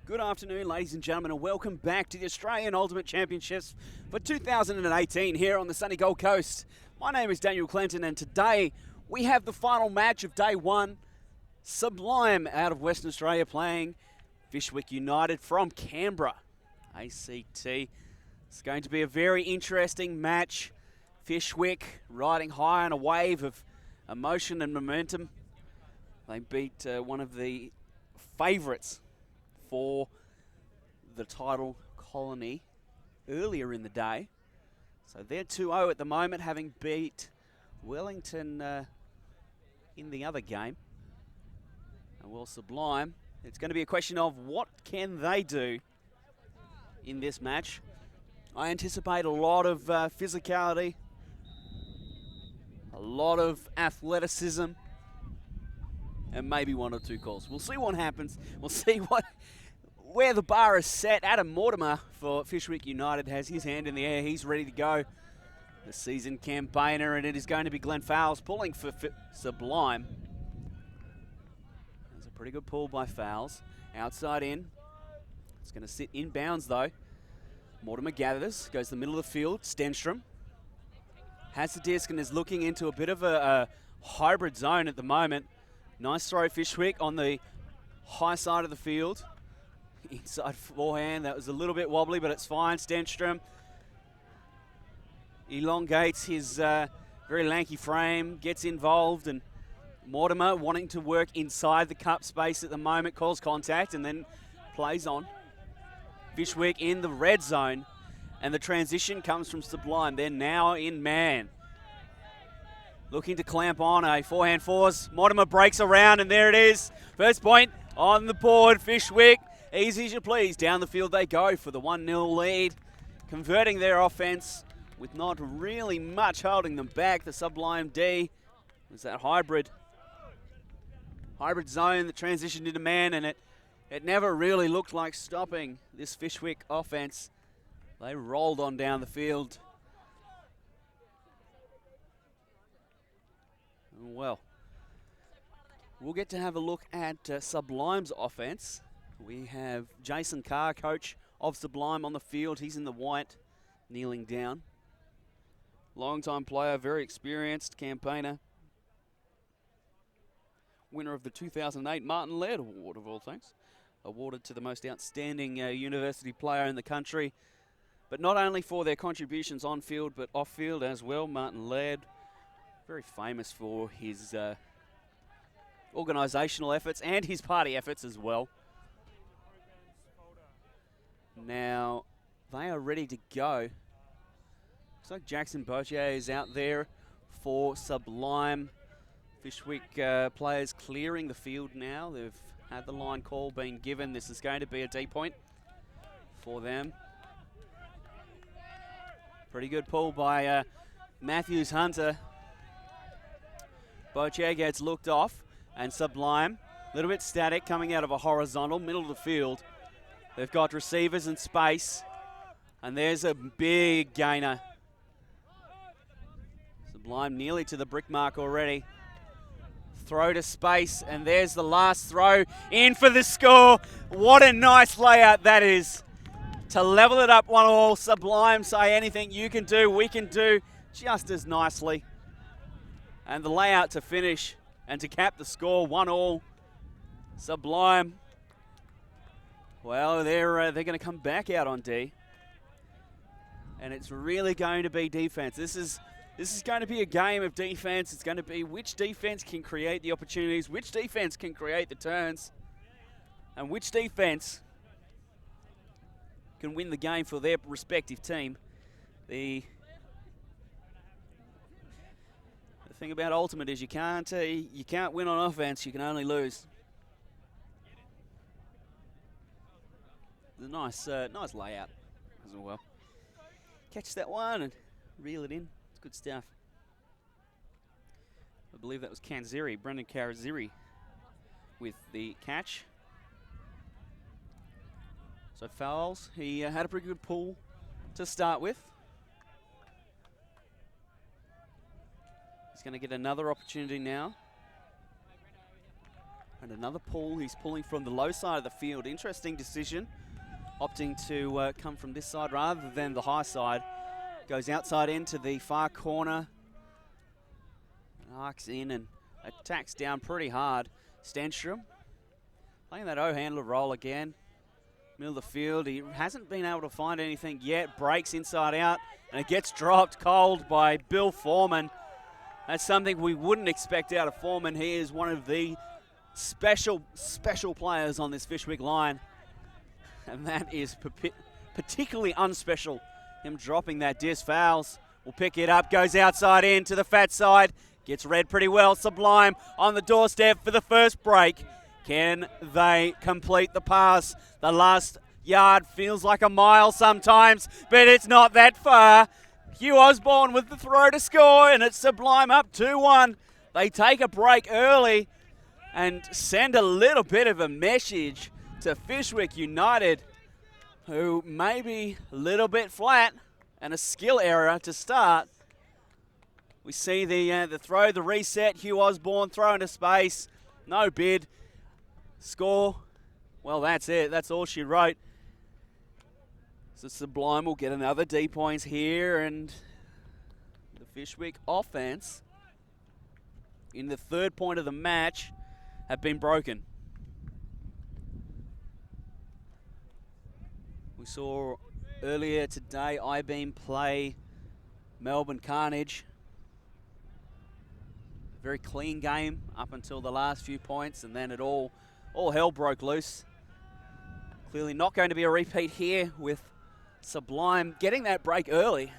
Good afternoon, ladies and gentlemen, and welcome back to the Australian Ultimate Championships for 2018 here on the sunny Gold Coast. My name is Daniel Clinton, and today we have the final match of day one. Sublime out of Western Australia playing Fyshwick United from Canberra, ACT. It's going to be a very interesting match. Fyshwick riding high on a wave of emotion and momentum. They beat one of the favourites for the title, Colony, earlier in the day. So they're 2-0 at the moment, having beat Wellington in the other game. And well, Sublime, it's going to be a question of what can they do in this match. I anticipate a lot of physicality, a lot of athleticism, and maybe one or two calls. We'll see what happens. We'll see where the bar is set. Adam Mortimer for Fyshwick United has his hand in the air. He's ready to go. The seasoned campaigner, and it is going to be Glenn Fowles pulling for Sublime. There's a pretty good pull by Fowles. Outside in. It's going to sit inbounds though. Mortimer gathers, goes to the middle of the field. Stenstrom has the disc and is looking into a bit of a hybrid zone at the moment. Nice throw, Fyshwick on the high side of the field. Inside forehand, that was a little bit wobbly, but it's fine. Stenstrom elongates his very lanky frame, gets involved, and Mortimer wanting to work inside the cup space at the moment, calls contact and then plays on. Fyshwick in the red zone, and the transition comes from Sublime. They're now in man. Looking to clamp on a forehand force. Mortimer breaks around, and there it is. First point on the board, Fyshwick. Easy as you please. Down the field they go for the 1-0 lead. Converting their offense with not really much holding them back. The Sublime D was that hybrid zone that transitioned into man, and it never really looked like stopping this Fyshwick offense. They rolled on down the field. Well, we'll get to have a look at Sublime's offense. We have Jason Carr, coach of Sublime, on the field. He's in the white, kneeling down. Long-time player, very experienced campaigner. Winner of the 2008 Martin Laird Award, of all things. Awarded to the most outstanding university player in the country. But not only for their contributions on field, but off field as well. Martin Laird, very famous for his organisational efforts and his party efforts as well. Now, they are ready to go. Looks like Jackson Botier is out there for Sublime. Fyshwick players clearing the field now. They've had the line call being given. This is going to be a D point for them. Pretty good pull by Matthews Hunter. Botier gets looked off, and Sublime, a little bit static, coming out of a horizontal, middle of the field. They've got receivers in space, and there's a big gainer. Sublime nearly to the brick mark already. Throw to space, and there's the last throw in for the score. What a nice layout that is. To level it up 1-1, Sublime say anything you can do, we can do just as nicely. And the layout to finish and to cap the score, 1-1. Sublime, well, they're going to come back out on D. And it's really going to be defense. This is going to be a game of defense. It's going to be which defense can create the opportunities, which defense can create the turns, and which defense can win the game for their respective team. The thing about Ultimate is you can't win on offense, you can only lose. A nice layout as well. Catch that one and reel it in. It's good stuff. I believe that was Brendan Karaziri with the catch. So Fowles, he had a pretty good pull to start with. He's going to get another opportunity now. And another pull, he's pulling from the low side of the field. Interesting decision, opting to come from this side rather than the high side. Goes outside into the far corner. Arcs in and attacks down pretty hard. Stenstrom playing that O-handler role again. Middle of the field, he hasn't been able to find anything yet. Breaks inside out, and it gets dropped cold by Bill Foreman. That's something we wouldn't expect out of Foreman. He is one of the special players on this Fyshwick line. And that is particularly unspecial. Him dropping that disc. Fouls will pick it up, goes outside in to the fat side. Gets read pretty well. Sublime on the doorstep for the first break. Can they complete the pass? The last yard feels like a mile sometimes, but it's not that far. Hugh Osborne with the throw to score, and it's Sublime up 2-1. They take a break early and send a little bit of a message to Fyshwick United, who may be a little bit flat, and a skill error to start. We see the throw, the reset. Hugh Osborne throw into space. No bid. Score. Well, that's it. That's all she wrote. So Sublime will get another D points here, and the Fyshwick offense in the third point of the match have been broken. We saw earlier today I-Beam play Melbourne Carnage. Very clean game up until the last few points, and then it all hell broke loose. Clearly not going to be a repeat here with Sublime getting that break early.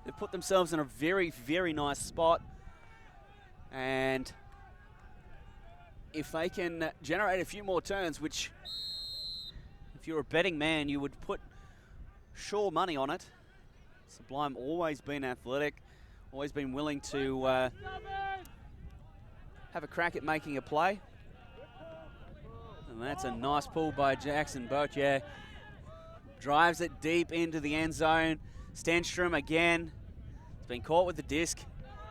They've put themselves in a very, very nice spot. And if they can generate a few more turns, which if you're a betting man, you would put sure money on it. Sublime always been athletic, always been willing to have a crack at making a play. And that's a nice pull by Jackson Botier. Drives it deep into the end zone. Stenstrom again. It's been caught with the disc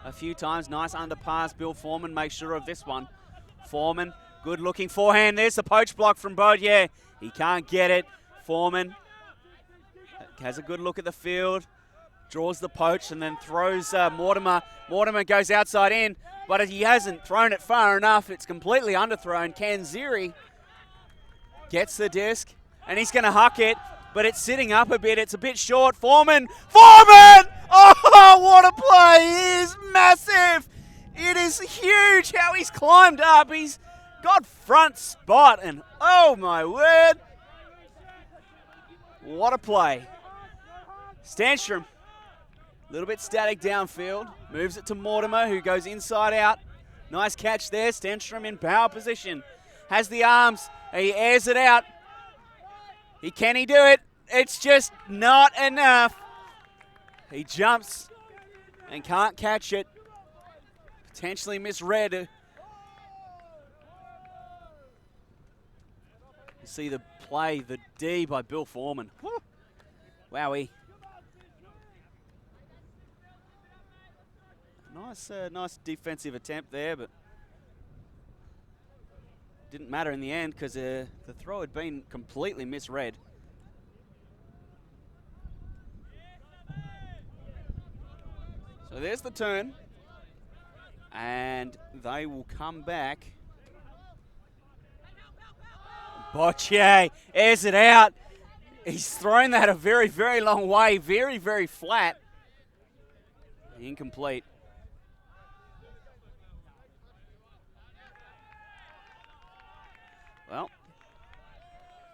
a few times. Nice underpass. Bill Foreman makes sure of this one. Foreman, good looking forehand. There's the poach block from Botier. He can't get it. Foreman has a good look at the field. Draws the poach and then throws Mortimer. Mortimer goes outside in, but he hasn't thrown it far enough. It's completely underthrown. Kanziri gets the disc, and he's going to huck it, but it's sitting up a bit. It's a bit short. Foreman! Oh, what a play! It is massive! It is huge how he's climbed up. He's got front spot, and oh my word! What a play. Stenstrom, a little bit static downfield. Moves it to Mortimer, who goes inside out. Nice catch there. Stenstrom in power position. Has the arms. He airs it out. Can he do it? It's just not enough. He jumps and can't catch it. Potentially misread. You see the play, the D by Bill Foreman. Woo. Wowee. Nice defensive attempt there, but didn't matter in the end because the throw had been completely misread. So there's the turn, and they will come back. Botier airs it out. He's thrown that a very, very long way, very, very flat. Incomplete. Well,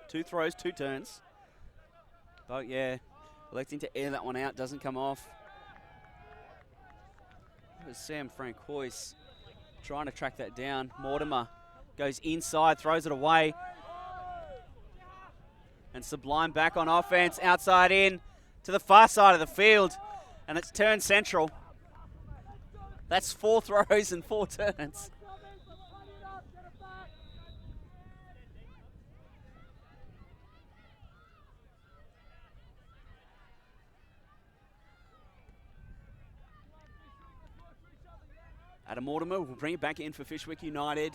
2 throws, 2 turns. But yeah, electing to air that one out, doesn't come off. There's Sam Francois trying to track that down. Mortimer goes inside, throws it away. And Sublime back on offense, outside in to the far side of the field. And it's turn central. That's 4 throws and 4 turns. Adam Mortimer will bring it back in for Fyshwick United.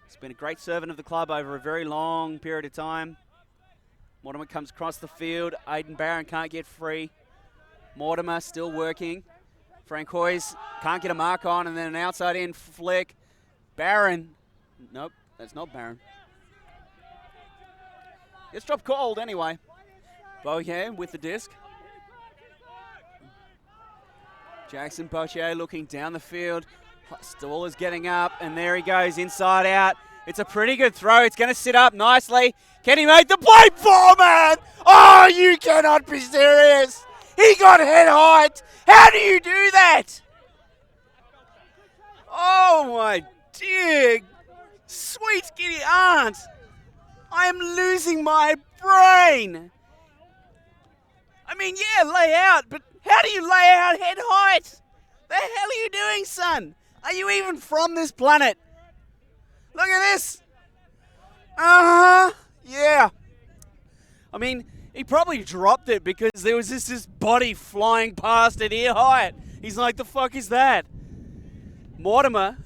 He's been a great servant of the club over a very long period of time. Mortimer comes across the field. Aiden Barron can't get free. Mortimer still working. Francois can't get a mark on, and then an outside in flick. Barron. Nope, that's not Barron. It's dropped cold anyway. Bohier with the disc. Jackson Bochier looking down the field. Staller's getting up, and there he goes, inside out. It's a pretty good throw. It's going to sit up nicely. Can he make the play? Foreman! Oh, you cannot be serious. He got head height. How do you do that? Oh, my dear sweet skinny aunt. I am losing my brain. I mean, yeah, lay out, but how do you lay out head height? The hell are you doing, son? Are you even from this planet? Look at this. Yeah. I mean, he probably dropped it because there was this body flying past at ear height. He's like, the fuck is that? Mortimer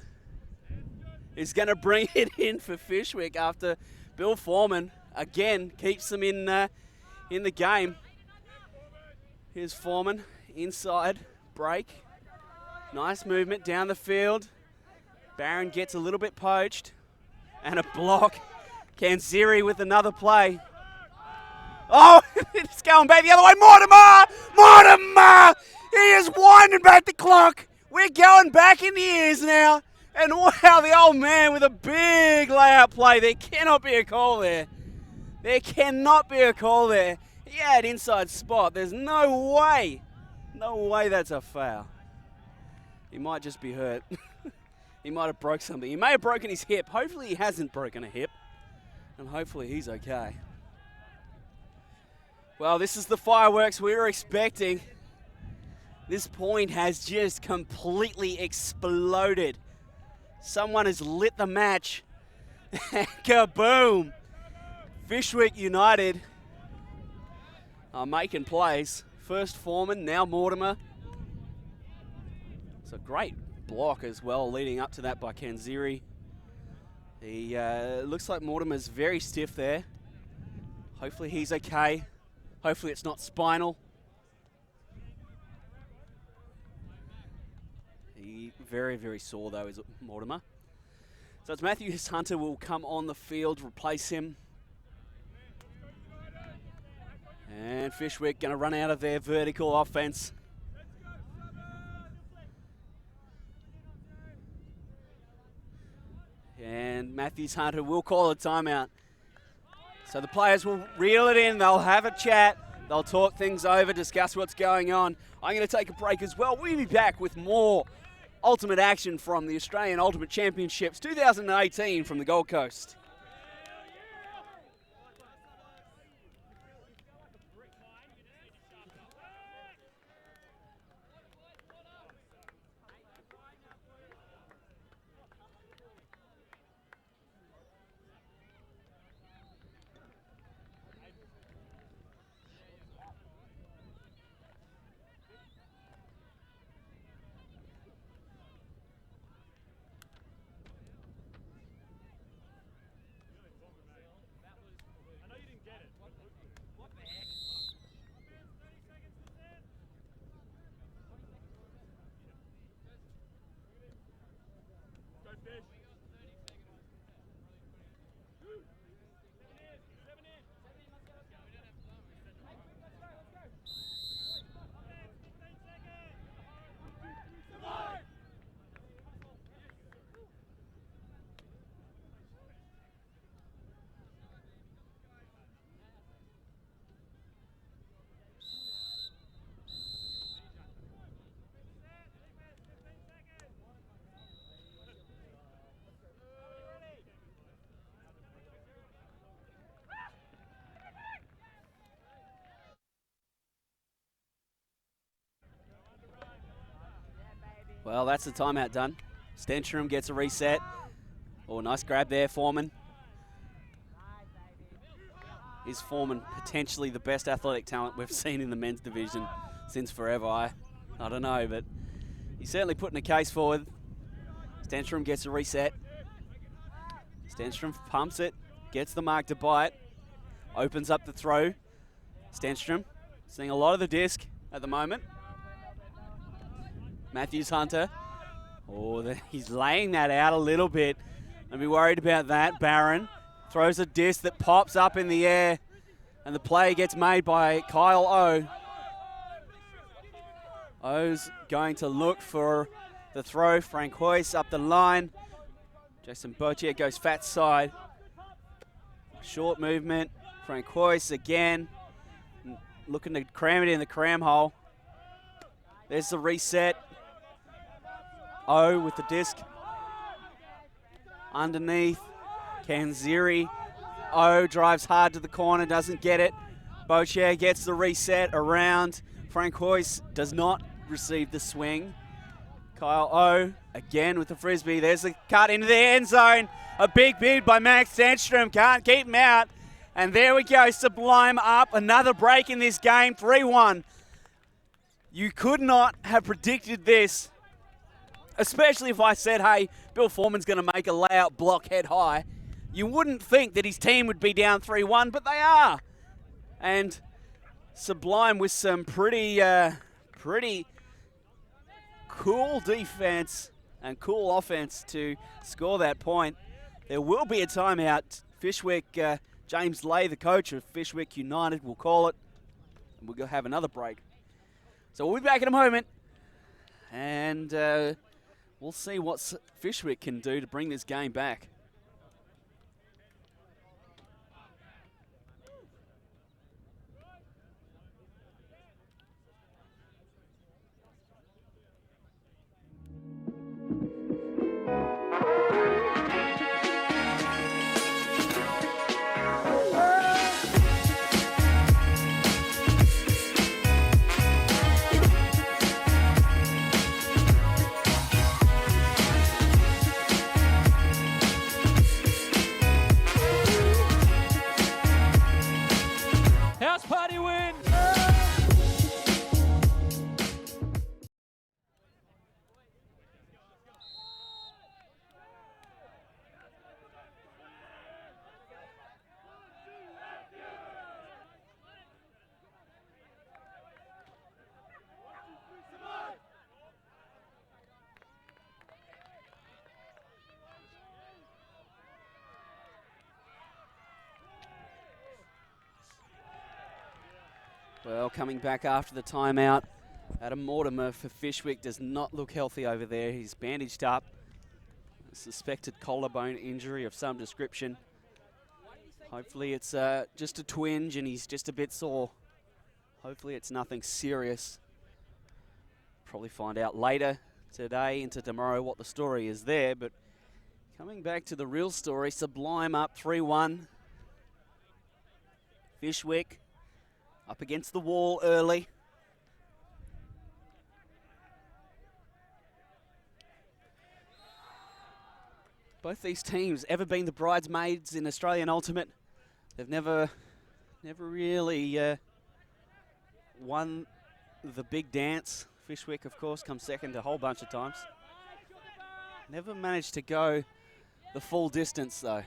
is going to bring it in for Fyshwick after Bill Foreman, again, keeps them in the game. Here's Foreman, inside, break. Nice movement down the field. Barron gets a little bit poached. And a block. Kanziri with another play. Oh, it's going back the other way. Mortimer! Mortimer! He is winding back the clock. We're going back in the ears now. And wow, the old man with a big layout play. There cannot be a call there. There cannot be a call there. He had inside spot. There's no way. No way that's a foul. He might just be hurt. He might have broke something. He may have broken his hip. Hopefully he hasn't broken a hip. And hopefully he's okay. Well, this is the fireworks we were expecting. This point has just completely exploded. Someone has lit the match. Kaboom! Fyshwick United are making plays. First Foreman, now Mortimer. It's a great block as well, leading up to that by Kanziri. He looks like Mortimer's very stiff there. Hopefully he's okay. Hopefully it's not spinal. He very, very sore though, is Mortimer. So it's Matthew Hunter will come on the field, replace him. And Fyshwick going to run out of their vertical offense. And Matthews Hunter will call a timeout. So the players will reel it in. They'll have a chat. They'll talk things over, discuss what's going on. I'm going to take a break as well. We'll be back with more ultimate action from the Australian Ultimate Championships 2018 from the Gold Coast. Well, that's the timeout done. Stenstrom gets a reset. Oh, nice grab there, Foreman. Is Foreman potentially the best athletic talent we've seen in the men's division since forever? I don't know, but he's certainly putting a case forward. Stenstrom gets a reset. Stenstrom pumps it, gets the mark to bite, opens up the throw. Stenstrom seeing a lot of the disc at the moment. Matthews Hunter. Oh, he's laying that out a little bit. Don't be worried about that. Barron throws a disc that pops up in the air, and the play gets made by Kyle O. O's going to look for the throw. Frank Hoyce up the line. Jason Bochier goes fat side. Short movement. Frank Hoyce again. Looking to cram it in the cram hole. There's the reset. O with the disc. Underneath. Kanziri. O drives hard to the corner, doesn't get it. Bochier gets the reset around. Frank Hoyce does not receive the swing. Kyle O again with the frisbee. There's the cut into the end zone. A big bid by Max Stenstrom. Can't keep him out. And there we go. Sublime up. Another break in this game. 3-1. You could not have predicted this. Especially if I said, hey, Bill Foreman's going to make a layout block head high. You wouldn't think that his team would be down 3-1, but they are. And Sublime with some pretty cool defense and cool offense to score that point. There will be a timeout. Fyshwick, James Lay, the coach of Fyshwick United, will call it. And we'll go have another break. So we'll be back in a moment. And we'll see what Fyshwick can do to bring this game back. Well, coming back after the timeout, Adam Mortimer for Fyshwick does not look healthy over there. He's bandaged up. A suspected collarbone injury of some description. Hopefully it's just a twinge and he's just a bit sore. Hopefully it's nothing serious. Probably find out later today into tomorrow what the story is there. But coming back to the real story, Sublime up 3-1. Fyshwick up against the wall early. Both these teams ever been the bridesmaids in Australian Ultimate. They've never really won the big dance. Fyshwick, of course, comes second a whole bunch of times. Never managed to go the full distance, though.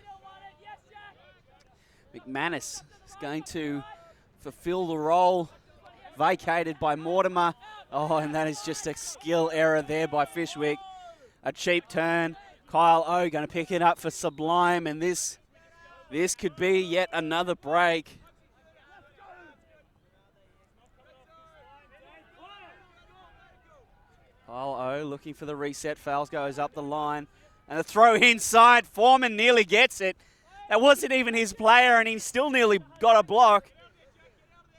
McManus is going to fulfill the role vacated by Mortimer. Oh, and that is just a skill error there by Fyshwick. A cheap turn. Kyle O going to pick it up for Sublime, and this could be yet another break. Kyle O looking for the reset. Fouls goes up the line, and the throw inside. Foreman nearly gets it. That wasn't even his player, and he still nearly got a block.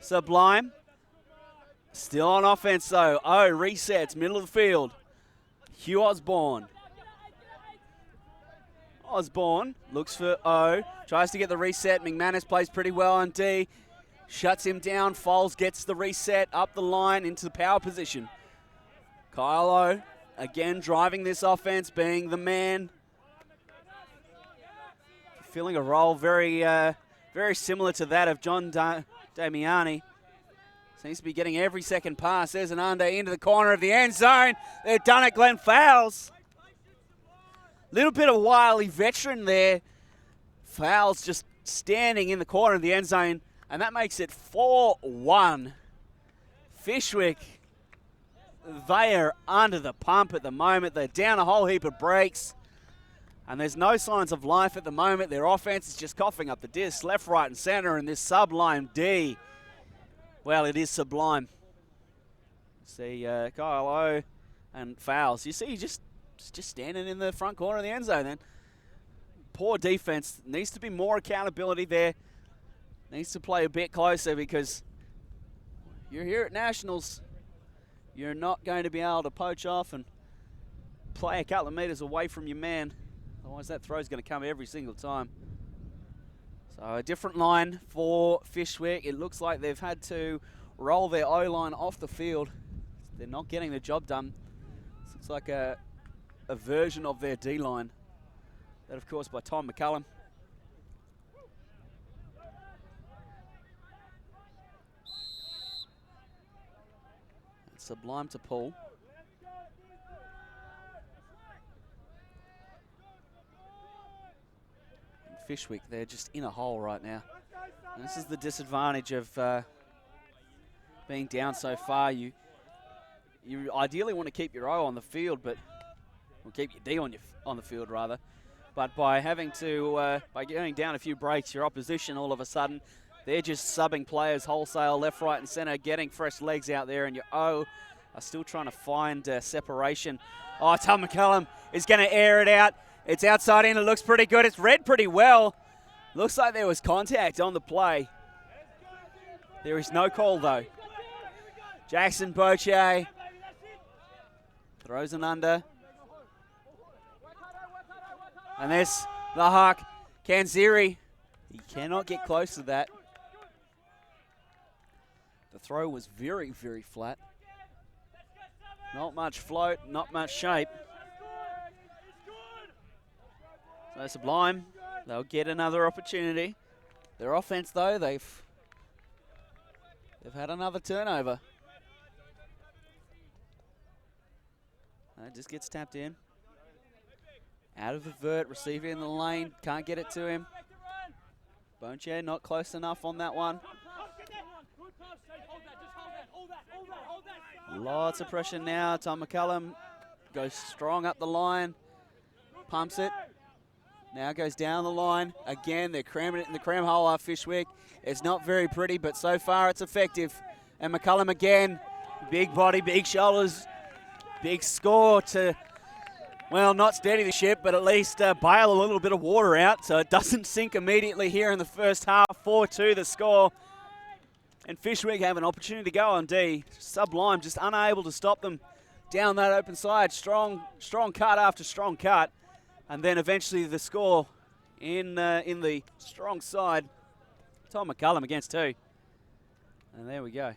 Sublime still on offense though. O resets, middle of the field. Hugh Osborne. Osborne looks for O, tries to get the reset. McManus plays pretty well on D. Shuts him down. Foles gets the reset up the line into the power position. Kyle O again driving this offense, being the man. Filling a role very similar to that of John Damiani. Seems to be getting every second pass. There's an under into the corner of the end zone. They've done it. Glenn Fowles. Little bit of wily veteran there Fowles just standing in the corner of the end zone, and that makes it 4-1. Fyshwick, they are under the pump at the moment. They're down a whole heap of breaks, and there's no signs of life at the moment. Their offense is just coughing up the disc, left, right, and center, and this Sublime D, well, it is Sublime. See Kyle O and Fowles. You see just standing in the front corner of the end zone then. Poor defense. Needs to be more accountability there. Needs to play a bit closer because you're here at Nationals. You're not going to be able to poach off and play a couple of meters away from your man. Otherwise that throw's going to come every single time. So a different line for Fyshwick. It looks like they've had to roll their O-line off the field. They're not getting the job done. This looks like a version of their D-line. That, of course, by Tom McCullum. And Sublime to pull. And Fyshwick, they're just in a hole right now. And this is the disadvantage of being down so far. You ideally want to keep your O on the field, but or keep your D on the field rather. But by having to, by going down a few breaks, your opposition all of a sudden, they're just subbing players wholesale, left, right, and center, getting fresh legs out there, and your O are still trying to find separation. Oh, Tom McCullum is going to air it out. It's outside in. It looks pretty good. It's read pretty well. Looks like there was contact on the play. There is no call, though. Jackson Boche throws an under. And there's the Hawk, Kanziri. He cannot get close to that. The throw was very, very flat. Not much float, not much shape. So Sublime, they'll get another opportunity. Their offense, though, they've had another turnover. It just gets tapped in. Out of the vert, receiver in the lane, can't get it to him. Bonche not close enough on that one. Lots of pressure now. Tom McCullum goes strong up the line, pumps it. Now goes down the line. Again, they're cramming it in the cram hole off Fyshwick. It's not very pretty, but so far it's effective. And McCullum again, big body, big shoulders, big score to, well, not steady the ship, but at least bail a little bit of water out so it doesn't sink immediately here in the first half. 4-2 the score. And Fyshwick have an opportunity to go on D. Sublime just unable to stop them down that open side. Strong cut after strong cut. And then eventually the score in the strong side. Tom McCullum against 2. And there we go.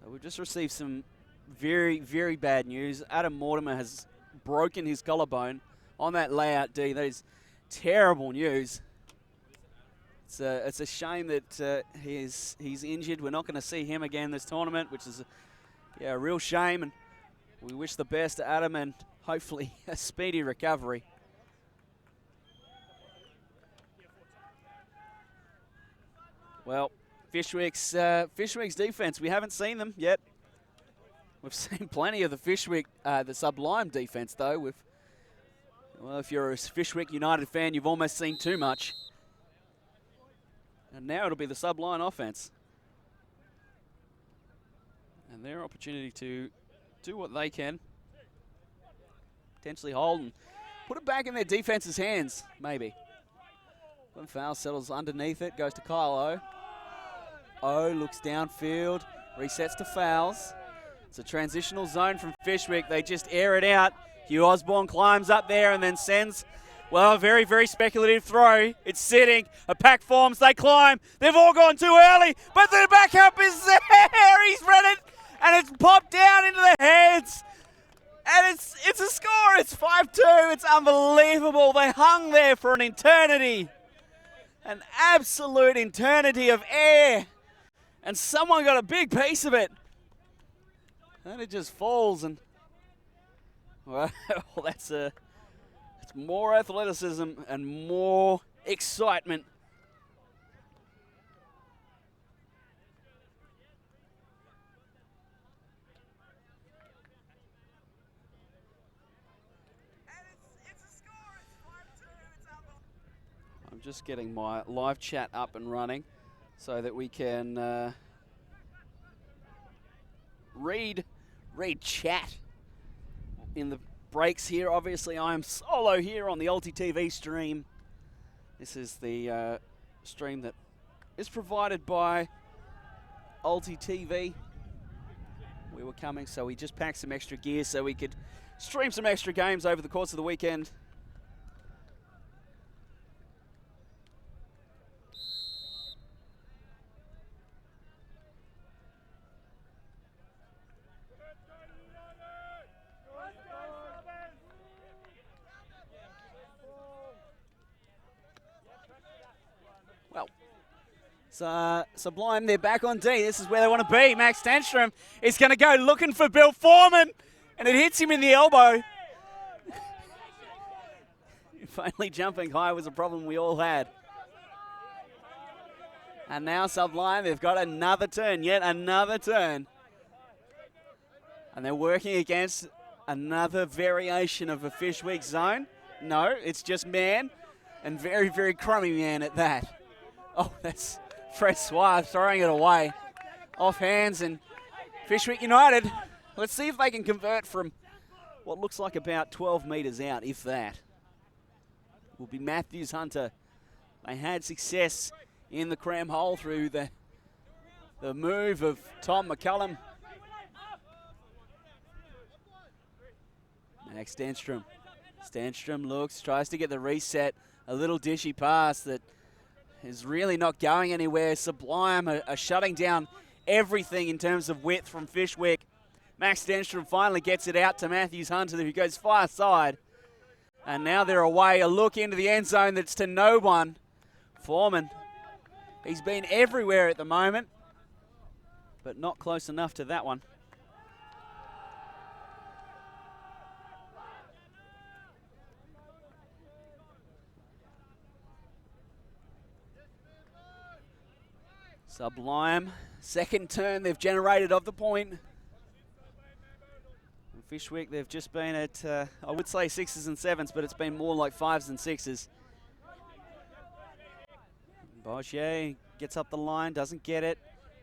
So we've just received some very, very bad news. Adam Mortimer has broken his collarbone on that layout D. That is terrible news. It's a shame that he's injured. We're not going to see him again this tournament, which is a real shame. And we wish the best to Adam and hopefully a speedy recovery. Well, Fyshwick's defense, we haven't seen them yet. We've seen plenty of the Fyshwick, the Sublime defense, though. Well, if you're a Fyshwick United fan, you've almost seen too much. And now it'll be the Sublime offense. And their opportunity to do what they can. Potentially hold and put it back in their defense's hands, maybe. When foul settles underneath it, goes to Kyle O. O looks downfield, resets to Fowles. It's a transitional zone from Fyshwick. They just air it out. Hugh Osborne climbs up there and then sends, well, a very, very speculative throw. It's sitting. A pack forms. They climb. They've all gone too early, but the backup is there. He's read it, and it's popped down into the heads. And it's a score. It's 5-2. It's unbelievable. They hung there for an eternity. An absolute eternity of air. And someone got a big piece of it. And it just falls, and well, that's a It's more athleticism and more excitement. I'm just getting my live chat up and running so that we can read chat in the breaks here. Obviously, I am solo here on the Ulti TV stream. This is the stream that is provided by Ulti TV. We were coming, so we just packed some extra gear so we could stream some extra games over the course of the weekend. Sublime, they're back on D. This is where they want to be. Max Stenstrom is going to go looking for Bill Foreman, and it hits him in the elbow. If only jumping high was a problem we all had. And now Sublime, they've got another turn, yet another turn. And they're working against another variation of a Fyshwick zone. No, it's just man, and very, very crummy man at that. Oh, that's Francois throwing it away. Off hands, and Fyshwick United, let's see if they can convert from what looks like about 12 metres out, if that. Will be Matthews Hunter. They had success in the cram hole through the move of Tom McCullum. Max Stenstrom. Stenstrom looks, tries to get the reset. A little dishy pass that is really not going anywhere. Sublime are shutting down everything in terms of width from Fyshwick. Max Stenstrom finally gets it out to Matthews Hunter, who goes far side. And now they're away. A look into the end zone that's to no one. Foreman, he's been everywhere at the moment, but not close enough to that one. Sublime, second turn they've generated of the point. And Fyshwick, they've just been at, I would say 6s and 7s, but it's been more like 5s and 6s. Boshier gets up the line, doesn't get it.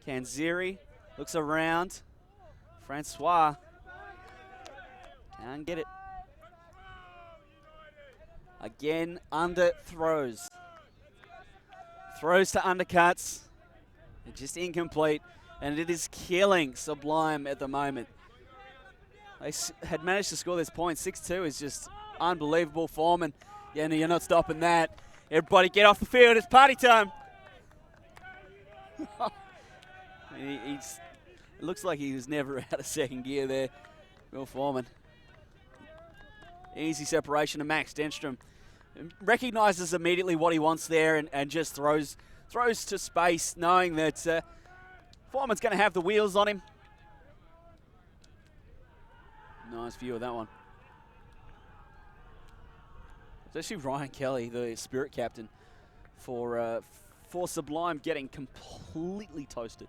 Kanziri looks around. Francois can't get it. Again, under throws. Throws to undercuts. Just incomplete, and it is killing Sublime at the moment. They had managed to score this point. 6-2 is just unbelievable form, and yeah, no, you're not stopping that. Everybody get off the field, it's party time. It looks like he was never out of second gear there, Will Foreman. Easy separation to Max Stenstrom. Recognises immediately what he wants there and just throws to space, knowing that Foreman's going to have the wheels on him. Nice view of that one. It's actually Ryan Kelly, the spirit captain, for Sublime, getting completely toasted.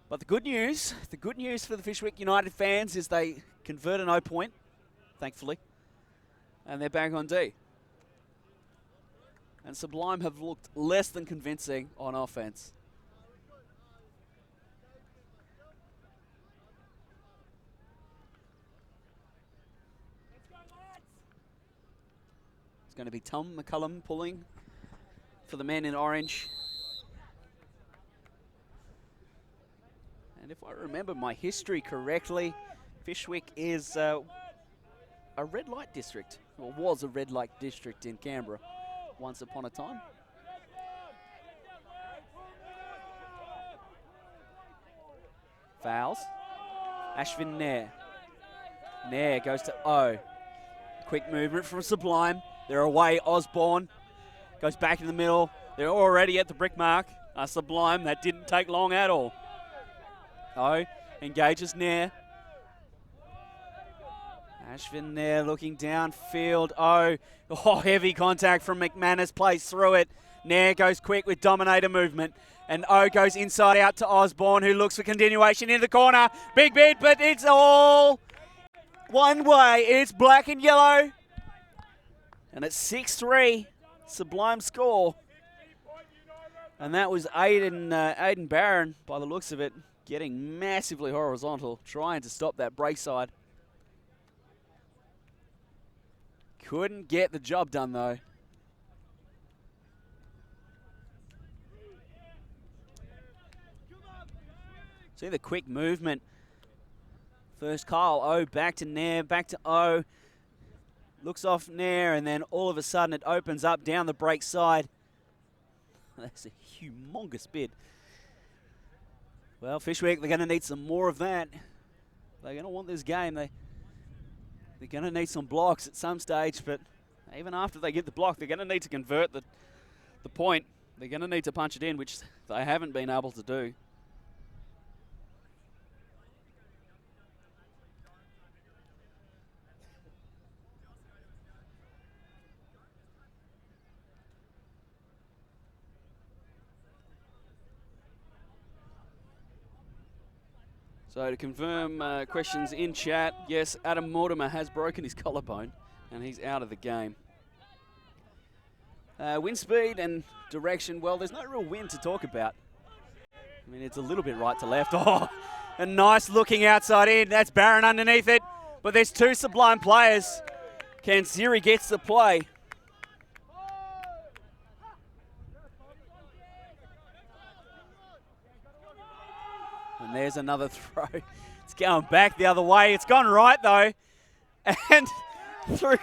But the good news for the Fyshwick United fans is they convert a no point, thankfully, and they're back on D. And Sublime have looked less than convincing on offense. It's going to be Tom McCullum pulling for the men in orange. And if I remember my history correctly, Fyshwick is a red light district, or was a red light district in Canberra once upon a time. Fouls. Ashvin Nair. Nair goes to O. Quick movement from Sublime. They're away. Osborne goes back in the middle. They're already at the brick mark. Sublime. That didn't take long at all. Oh, engages Nair. Ashvin there looking downfield. Oh, heavy contact from McManus, plays through it. Nair goes quick with dominator movement. And O goes inside out to Osborne, who looks for continuation in the corner. Big bid, but it's all one way. It's black and yellow. And it's 6-3. Sublime score. And that was Aiden Barron, by the looks of it, getting massively horizontal, trying to stop that break side. Couldn't get the job done, though. See the quick movement. First Kyle O back to Nair, back to O. Looks off Nair, and then all of a sudden it opens up down the break side. That's a humongous bid. Well, Fyshwick, they're going to need some more of that. They're going to want this game. They're going to need some blocks at some stage, but even after they get the block, they're going to need to convert the point. They're going to need to punch it in, which they haven't been able to do. So to confirm questions in chat, yes, Adam Mortimer has broken his collarbone and he's out of the game. Wind speed and direction, well, there's no real wind to talk about. I mean, it's a little bit right to left. Oh, a nice looking outside in. That's Barron underneath it. But there's two Sublime players. Kansiri gets the play. And there's another throw. It's going back the other way. It's gone right, though. And through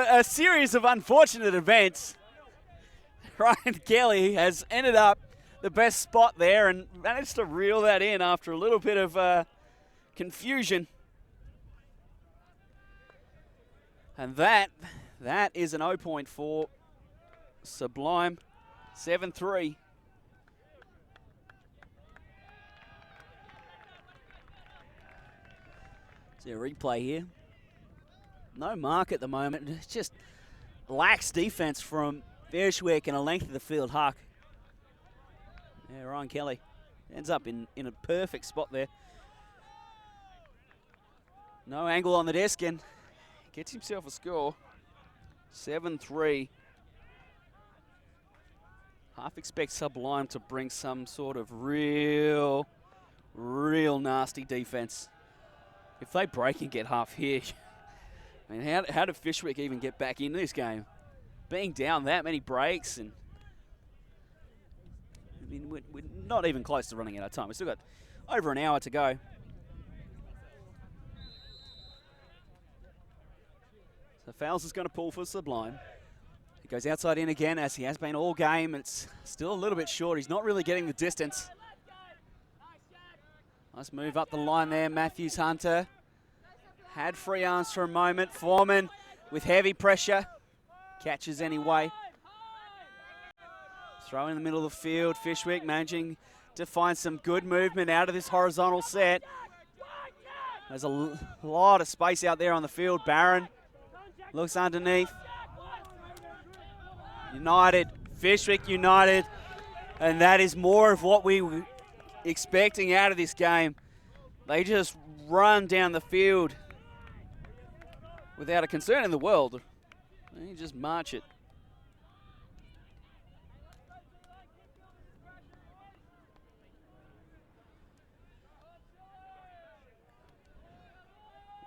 a series of unfortunate events, Ryan Kelly has ended up the best spot there and managed to reel that in after a little bit of confusion. And that is an 0 point for Sublime. 7-3. See a replay here. No mark at the moment. It's just lax defense from Fyshwick and a length of the field huck. Yeah, Ryan Kelly ends up in a perfect spot there. No angle on the disc and gets himself a score. 7-3. Half expect Sublime to bring some sort of real nasty defense. If they break and get half here, I mean, how did Fyshwick even get back in this game? Being down that many breaks, and I mean, we're not even close to running out of time. We've still got over an hour to go. So Fowles is going to pull for Sublime. He goes outside in again, as he has been all game. It's still a little bit short. He's not really getting the distance. Nice move up the line there, Matthews Hunter. Had free arms for a moment. Foreman with heavy pressure. Catches anyway. Throw in the middle of the field. Fyshwick managing to find some good movement out of this horizontal set. There's a lot of space out there on the field. Barron looks underneath. United. Fyshwick united. And that is more of what we were expecting out of this game. They just run down the field without a concern in the world. They just march it.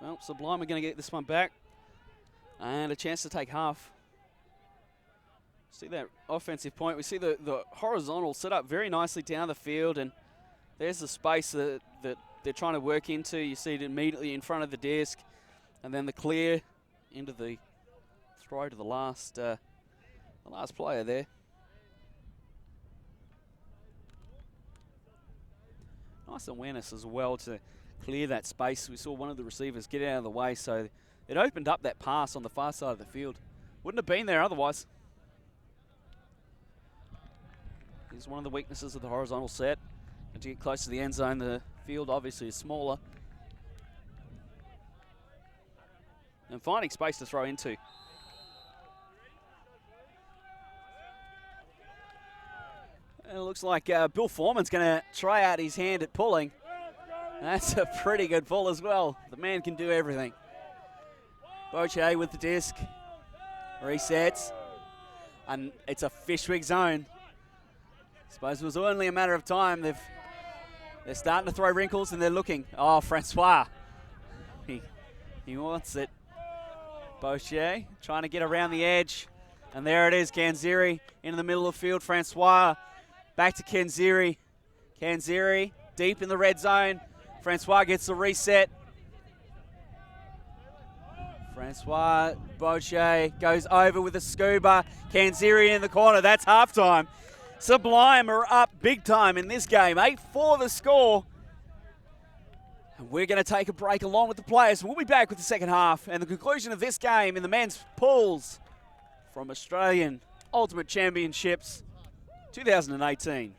Well, Sublime are going to get this one back and a chance to take half. See that offensive point. We see the horizontal set up very nicely down the field, and there's the space that they're trying to work into. You see it immediately in front of the disc, and then the clear into the throw to the last player there. Nice awareness as well to clear that space. We saw one of the receivers get out of the way, so it opened up that pass on the far side of the field. Wouldn't have been there otherwise. is one of the weaknesses of the horizontal set. And to get close to the end zone, the field obviously is smaller. And finding space to throw into. And it looks like Bill Foreman's going to try out his hand at pulling. That's a pretty good pull as well. The man can do everything. Boche with the disc. Resets. And it's a Fyshwick zone. Suppose it was only a matter of time. They're starting to throw wrinkles and they're looking. Oh, Francois. He wants it. Boche trying to get around the edge. And there it is, Kanziri into the middle of the field. Francois back to Kanziri. Kanziri deep in the red zone. Francois gets the reset. Francois Boche goes over with a scuba. Kanziri in the corner. That's halftime. Sublime are up big time in this game. 8-4 the score. And we're going to take a break along with the players. We'll be back with the second half and the conclusion of this game in the men's pools from Australian Ultimate Championships 2018.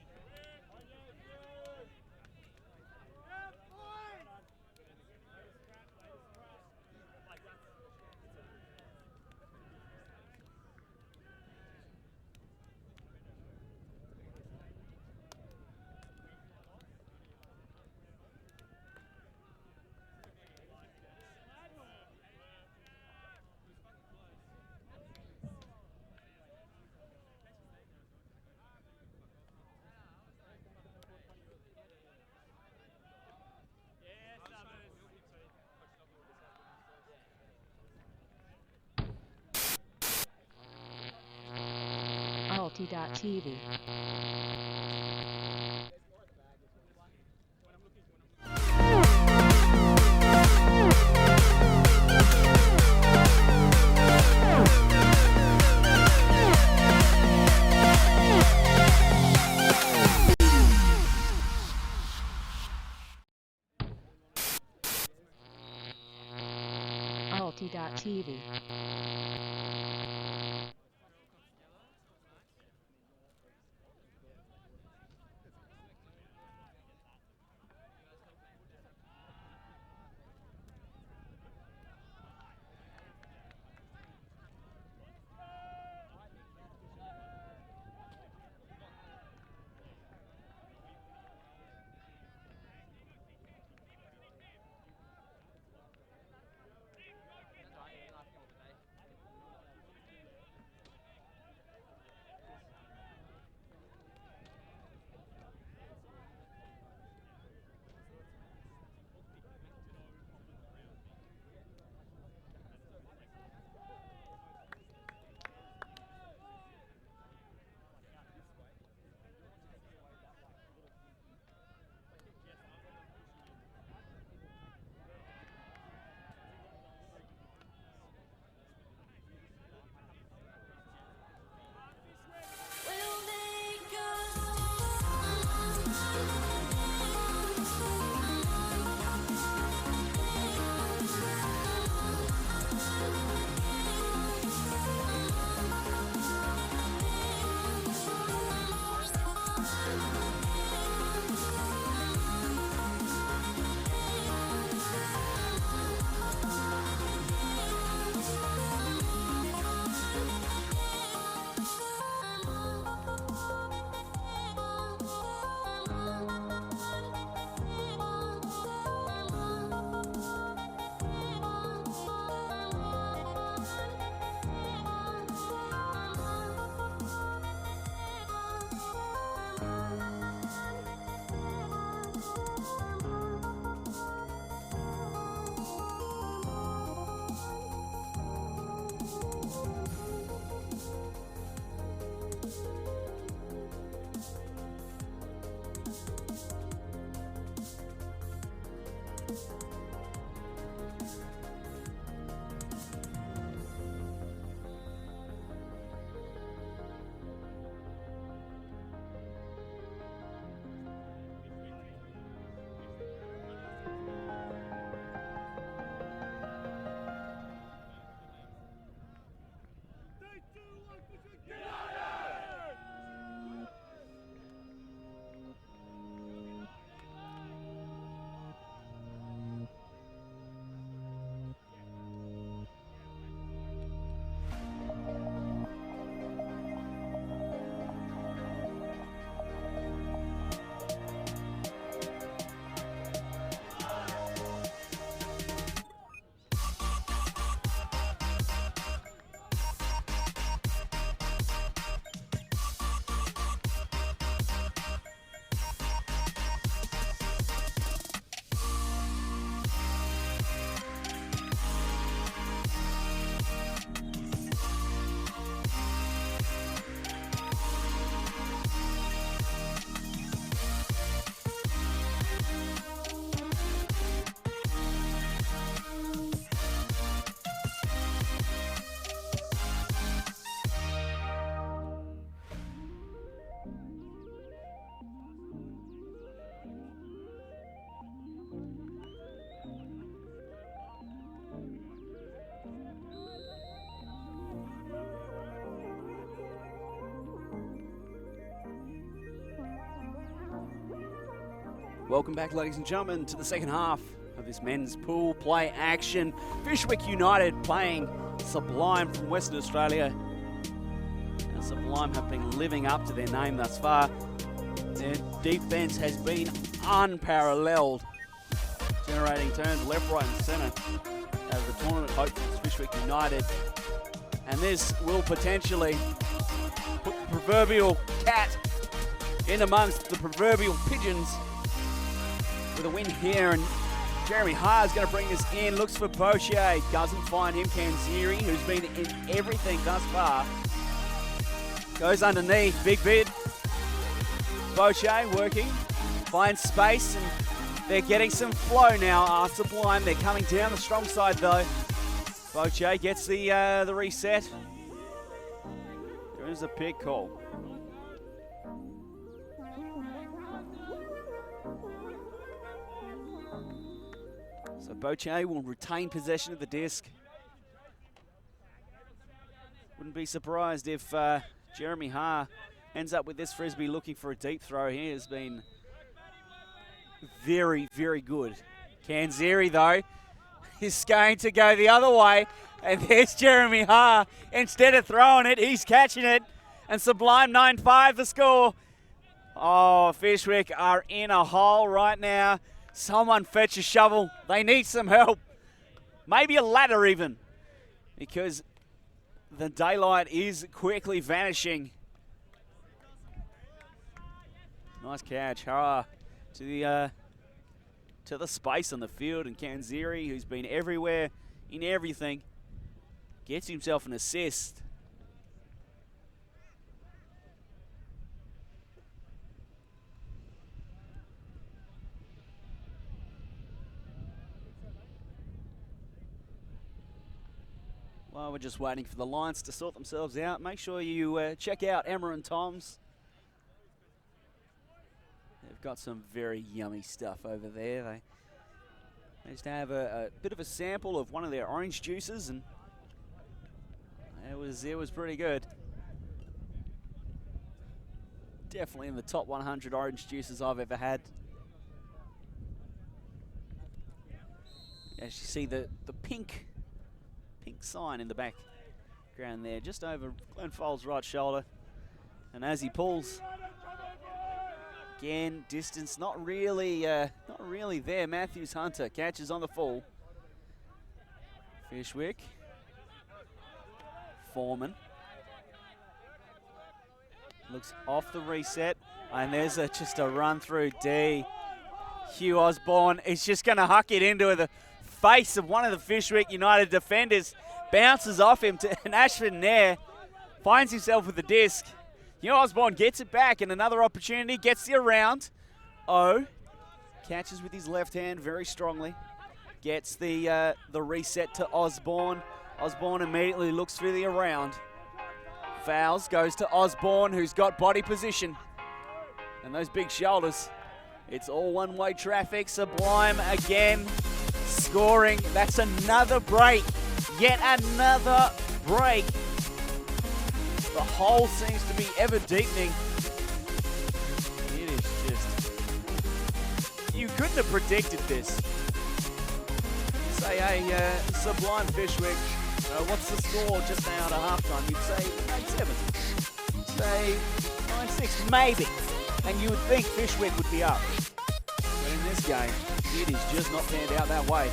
TV. TV. Welcome back, ladies and gentlemen, to the second half of this men's pool play action. Fyshwick United playing Sublime from Western Australia. And Sublime have been living up to their name thus far. Their defence has been unparalleled, generating turns left, right and centre as the tournament hopefuls Fyshwick United. And this will potentially put the proverbial cat in amongst the proverbial pigeons with a win here. And Jeremy Haar's going to bring this in, looks for Boucher, doesn't find him. Kanziri, who's been in everything thus far, goes underneath, big bid. Boucher working, finds space, and they're getting some flow now. Sublime, they're coming down the strong side though. Boucher gets the reset. There is a pick call. So Boucher will retain possession of the disc. Wouldn't be surprised if Jeremy Haar ends up with this frisbee looking for a deep throw. He has been very, very good. Kanziri, though, is going to go the other way. And there's Jeremy Haar. Instead of throwing it, he's catching it. And Sublime 9-5 the score. Oh, Fyshwick are in a hole right now. Someone fetch a shovel. They need some help. Maybe a ladder even. Because the daylight is quickly vanishing. Nice catch. Hara to the space on the field, and Kanziri, who's been everywhere in everything, gets himself an assist. While we're just waiting for the Lions to sort themselves out, make sure you check out Emma and Tom's. They've got some very yummy stuff over there. They managed to have a bit of a sample of one of their orange juices, and it was pretty good. Definitely in the top 100 orange juices I've ever had. As you see the pink sign in the background there, just over Glenn Foles' right shoulder. And as he pulls, again, distance not really there. Matthews Hunter catches on the full. Fyshwick. Foreman. Looks off the reset. And there's just a run through D. Hugh Osborne is just going to huck it into the face of one of the Fyshwick United defenders. Bounces off him, and Ashford Nair finds himself with the disc. Hugh Osborne gets it back, and another opportunity, gets the around. Catches with his left hand very strongly. Gets the reset to Osborne. Osborne immediately looks for the around. Fouls, goes to Osborne, who's got body position. And those big shoulders. It's all one-way traffic. Sublime again scoring. That's another break. Yet another break. The hole seems to be ever deepening. It is just... You couldn't have predicted this. Say a Sublime Fyshwick. What's the score just now at halftime? You'd say 9-7. You'd say 9-6, maybe. And you would think Fyshwick would be up. But in this game, it is just not panned out that way.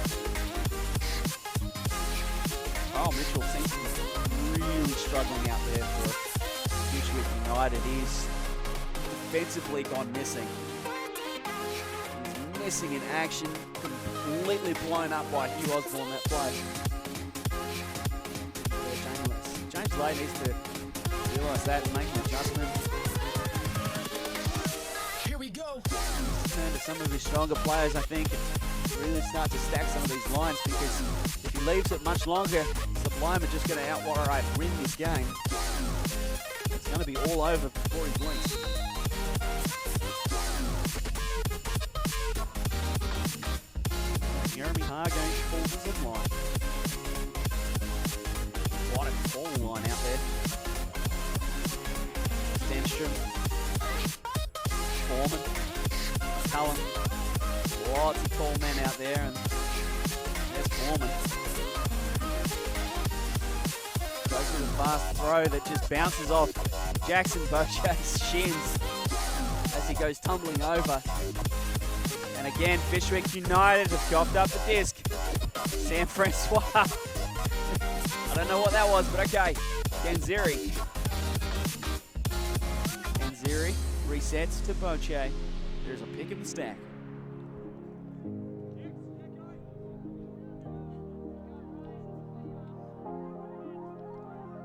Oh, Mitchell seems to be really struggling out there for Fyshwick United. He's defensively gone missing. He's missing in action, completely blown up by Hugh Osborne that play. James Lay needs to realise that and make an adjustment. Here we go. Turn to some of his stronger players, I think, and really start to stack some of these lines, because if he leaves it much longer, Sublime are just going to outright win this game. It's going to be all over before he blinks. Jeremy Haar going to pull the Sublime. Quite a tall line out there. Stenstrom. Foreman. Cullen. Lots of tall men out there, and there's Foreman. Goes with a fast throw that just bounces off Jackson Bochat's shins as he goes tumbling over. And again, Fyshwick United have coughed up the disc. Sam Francois. I don't know what that was, but okay. Ganziri. Ganziri resets to Bochat. There's a pick in the stack.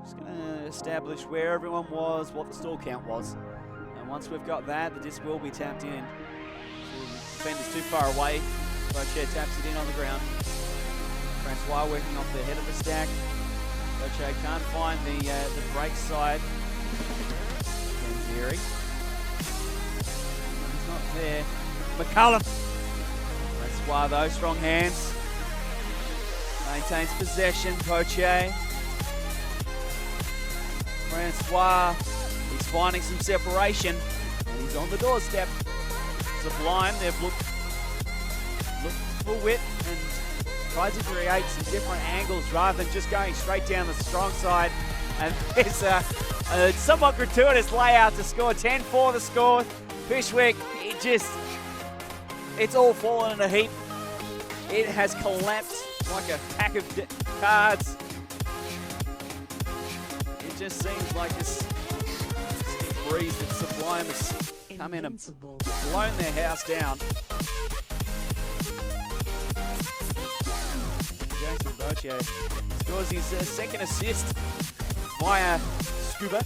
Just going to establish where everyone was, what the stall count was. And once we've got that, the disc will be tapped in. The defender's too far away. Bochat taps it in on the ground. Francois working off the head of the stack. Bochat can't find the break side. Ganziri. He's not there. McCullum. Francois though, strong hands. Maintains possession. Bochat. Francois. He's finding some separation. And he's on the doorstep. Sublime, they've looked for width and tried to create some different angles rather than just going straight down the strong side. And there's a somewhat gratuitous layout to score. 10-4 the score. Fyshwick, it's all fallen in a heap. It has collapsed like a pack of cards. It just seems like this breeze that Sublime has come in and blown their house down. Jackson Bochat scores his second assist via Scuba.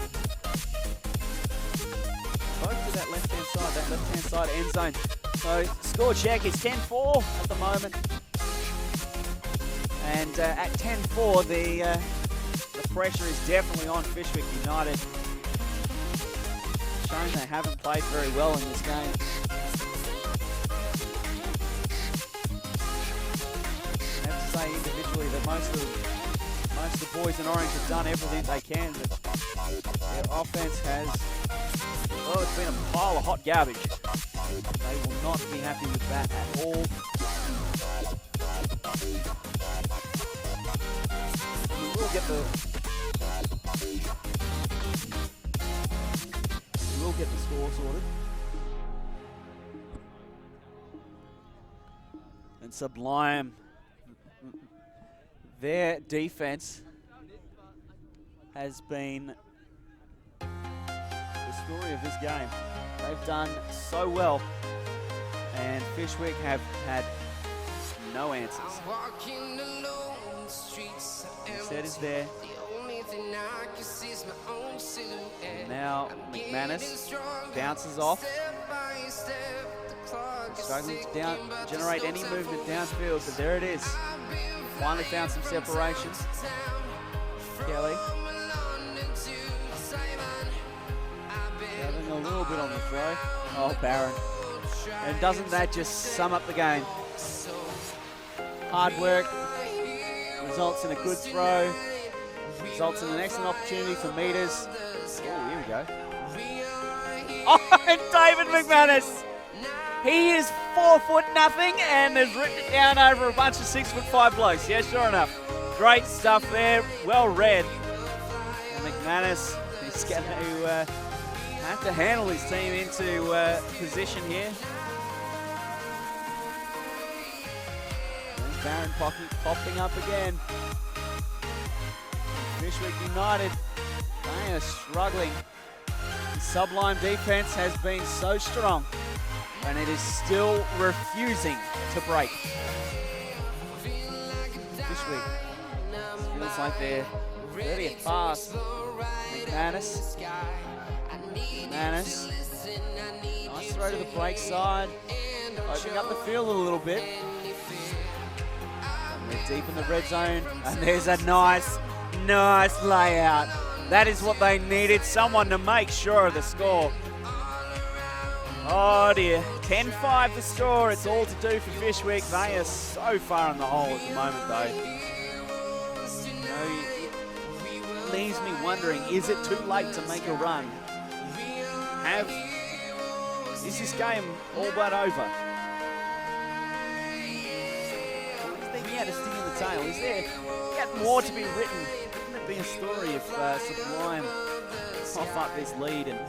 Both to that left-hand side end zone. So score check is 10-4 at the moment. And at 10-4, the pressure is definitely on Fyshwick United. Showing they haven't played very well in this game. I have to say individually that most of the boys in orange have done everything they can, but their offense has, well, it's been a pile of hot garbage. They will not be happy with that at all. We will get the score sorted. And Sublime, their defense has been the story of this game. They've done so well, and Fyshwick have had no answers. Instead is there. And now McManus bounces off. Struggling to generate any movement downfield, but there it is. Finally found some separation. Kelly. Having a little bit on the throw. Oh, Barron. And doesn't that just sum up the game? Hard work results in a good throw. Results in an excellent opportunity for meters. Oh, here we go. Oh, and David McManus. He is 4'0" and has written it down over a bunch of 6'5" blokes. Yeah, sure enough. Great stuff there. Well read. And McManus is going to have to handle his team into position here. There's Barron popping up again. Fyshwick United, they are struggling. The Sublime defense has been so strong, and it is still refusing to break. Fyshwick feels like they're 30th pass. McManus. Nice throw to the break side. Opening up the field a little bit. And they're deep in the red zone, and there's a nice layout. That is what they needed, someone to make sure of the score. Oh dear, 10-5 the score. It's all to do for Fyshwick. They are so far in the hole at the moment though. It leaves me wondering, is it too late to make a run? Is this game all but over? tale? Is there yet more to be written? Wouldn't it be a story if Sublime cough up this lead and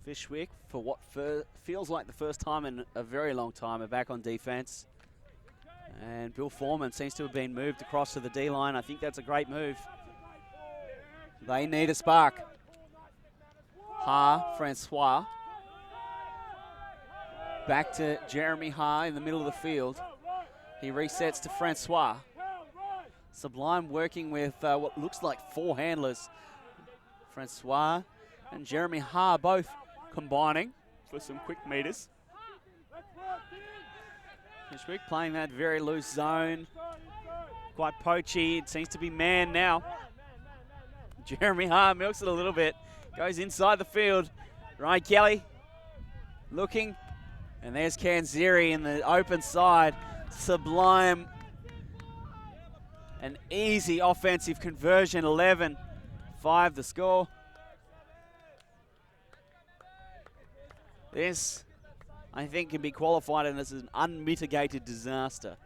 Fyshwick, for what feels like the first time in a very long time, are back on defense. And Bill Foreman seems to have been moved across to the D-line. I think that's a great move. They need a spark. Francois. Back to Jeremy Ha in the middle of the field. He resets to Francois. Sublime working with what looks like 4 handlers. Francois and Jeremy Ha both combining for some quick meters. Fyshwick playing that very loose zone. Quite poachy. It seems to be man now. Jeremy Ha milks it a little bit. Goes inside the field. Ryan Kelly looking. And there's Kanziri in the open side. Sublime. An easy offensive conversion. 11-5 the score. This, I think, can be qualified as an unmitigated disaster.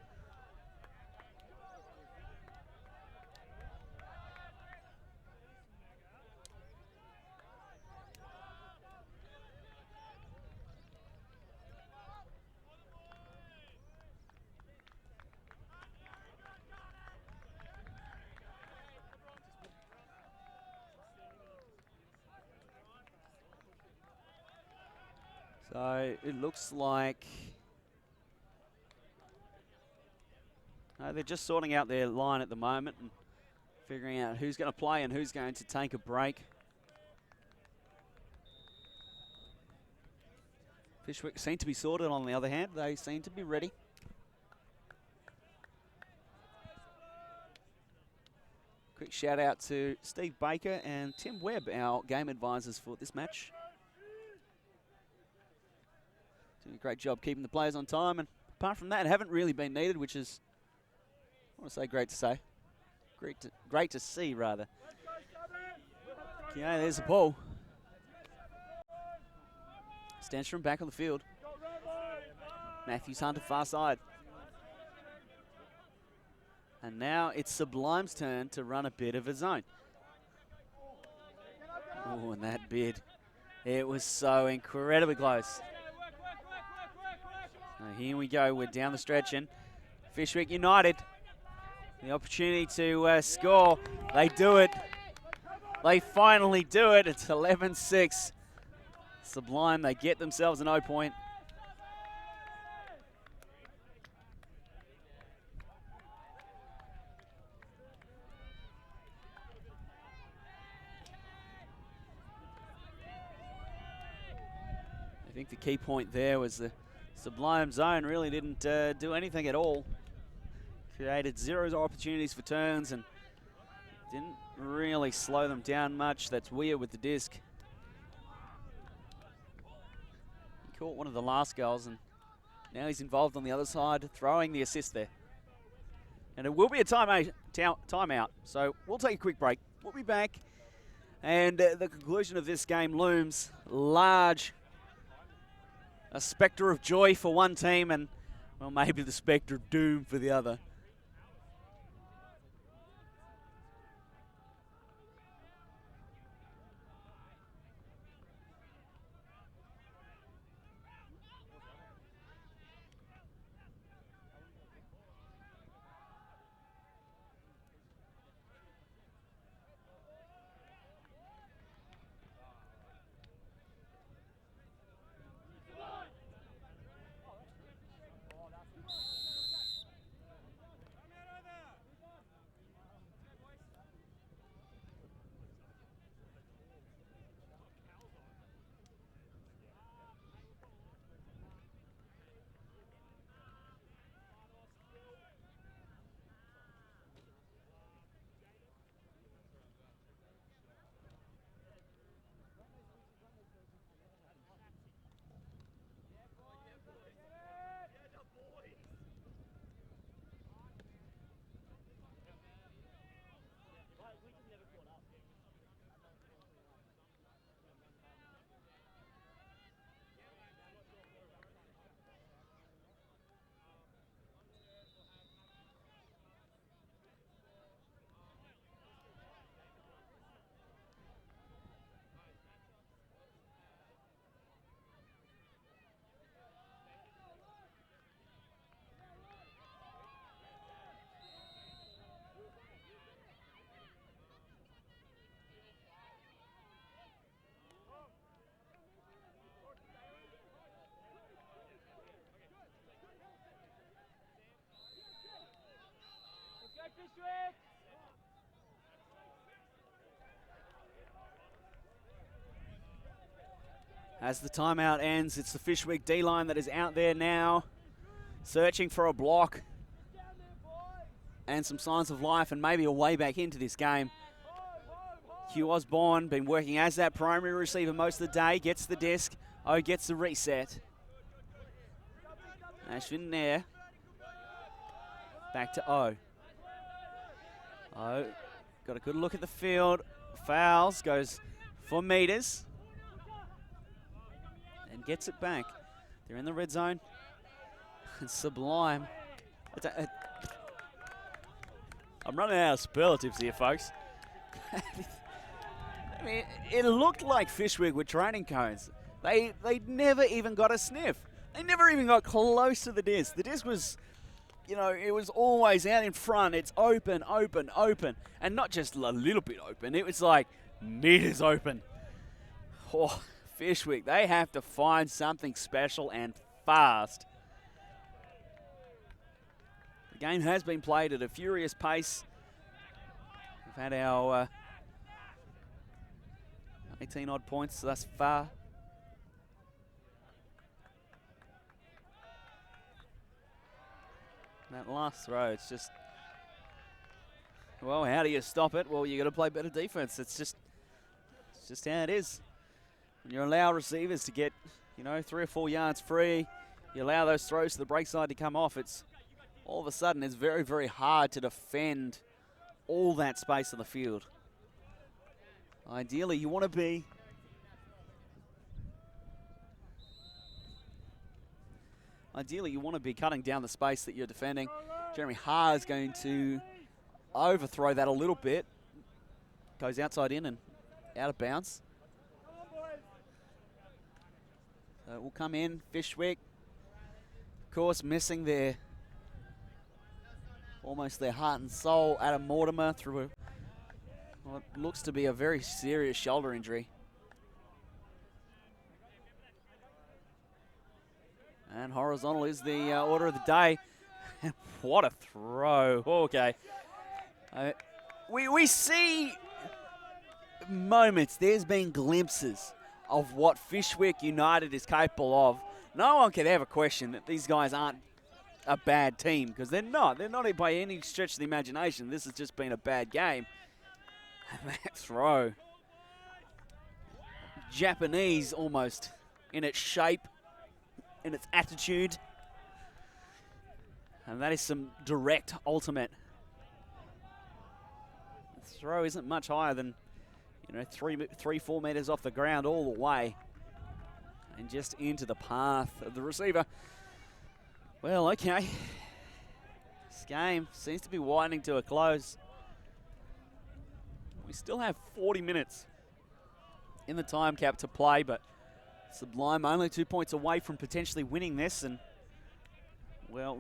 So it looks like they're just sorting out their line at the moment and figuring out who's going to play and who's going to take a break. Fyshwick seem to be sorted on the other hand. They seem to be ready. Quick shout out to Steve Baker and Tim Webb, our game advisors for this match. Doing a great job keeping the players on time, and apart from that, haven't really been needed, which is, I want to say, great to say. Great to see, rather. Okay, there's the ball. Stenstrom back on the field. Matthews Hunter far side. And now it's Sublime's turn to run a bit of a zone. Oh, and that bid. It was so incredibly close. Here we go, we're down the stretch, and Fyshwick United, the opportunity to score. They do it. They finally do it. It's 11-6. Sublime, they get themselves an 0 point. I think the key point there was the Sublime zone really didn't do anything at all. Created 0 opportunities for turns and didn't really slow them down much. That's weird with the disc. He caught one of the last goals and now he's involved on the other side, throwing the assist there. And it will be a timeout, so we'll take a quick break. We'll be back, and the conclusion of this game looms large. A spectre of joy for one team and, well, maybe the spectre of doom for the other. As the timeout ends, it's the Fyshwick D-line that is out there now, searching for a block and some signs of life and maybe a way back into this game. Hugh Osborne been working as that primary receiver most of the day, gets the disc, gets the reset. Ashvin there. Back to O. Got a good look at the field. Fouls, goes for meters. And gets it back. They're in the red zone. And Sublime. I'm running out of superlatives here, folks. I mean, it looked like Fyshwick were training cones. They never even got a sniff. They never even got close to the disc. The disc was, you know, it was always out in front. It's open, open, open. And not just a little bit open. It was like meters open. Oh, Fyshwick, they have to find something special and fast. The game has been played at a furious pace. We've had our 18 odd points thus far. That last throw, it's just, well, how do you stop it? Well, you got to play better defense. It's just how it is. When you allow receivers to get, you know, 3 or 4 yards free, you allow those throws to the break side to come off, it's all of a sudden it's very, very hard to defend all that space on the field. Ideally, you want to be cutting down the space that you're defending. Jeremy Ha is going to overthrow that a little bit. Goes outside in and out of bounds. So it will come in. Fyshwick, of course, missing their almost their heart and soul. Adam Mortimer through what looks to be a very serious shoulder injury. And horizontal is the order of the day. What a throw. Okay. We see moments. There's been glimpses of what Fyshwick United is capable of. No one can ever question that these guys aren't a bad team, because they're not. They're not by any stretch of the imagination. This has just been a bad game. And that throw. Japanese almost in its shape, in its attitude. And that is some direct ultimate. The throw isn't much higher than, you know, 3-4 meters off the ground all the way. And just into the path of the receiver. Well, okay. This game seems to be winding to a close. We still have 40 minutes in the time cap to play, but Sublime only 2 points away from potentially winning this and, well,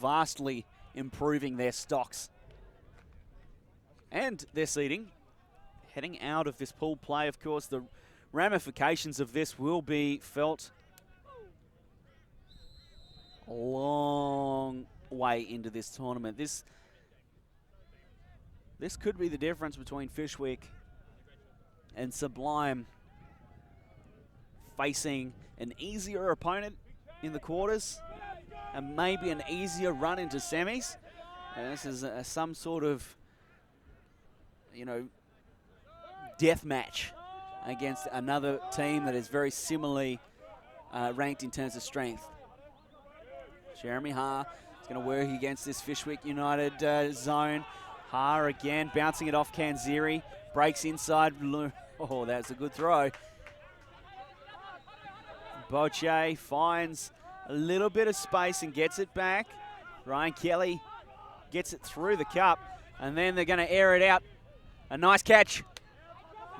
vastly improving their stocks and their seeding. Heading out of this pool play, of course, the ramifications of this will be felt a long way into this tournament. This could be the difference between Fyshwick and Sublime facing an easier opponent in the quarters and maybe an easier run into semis. And this is some sort of, you know, death match against another team that is very similarly ranked in terms of strength. Jeremy Ha is going to work against this Fyshwick United zone. Ha again, bouncing it off Kanziri. Breaks inside. Oh, that's a good throw. Boche finds a little bit of space and gets it back. Ryan Kelly gets it through the cup. And then they're going to air it out. A nice catch.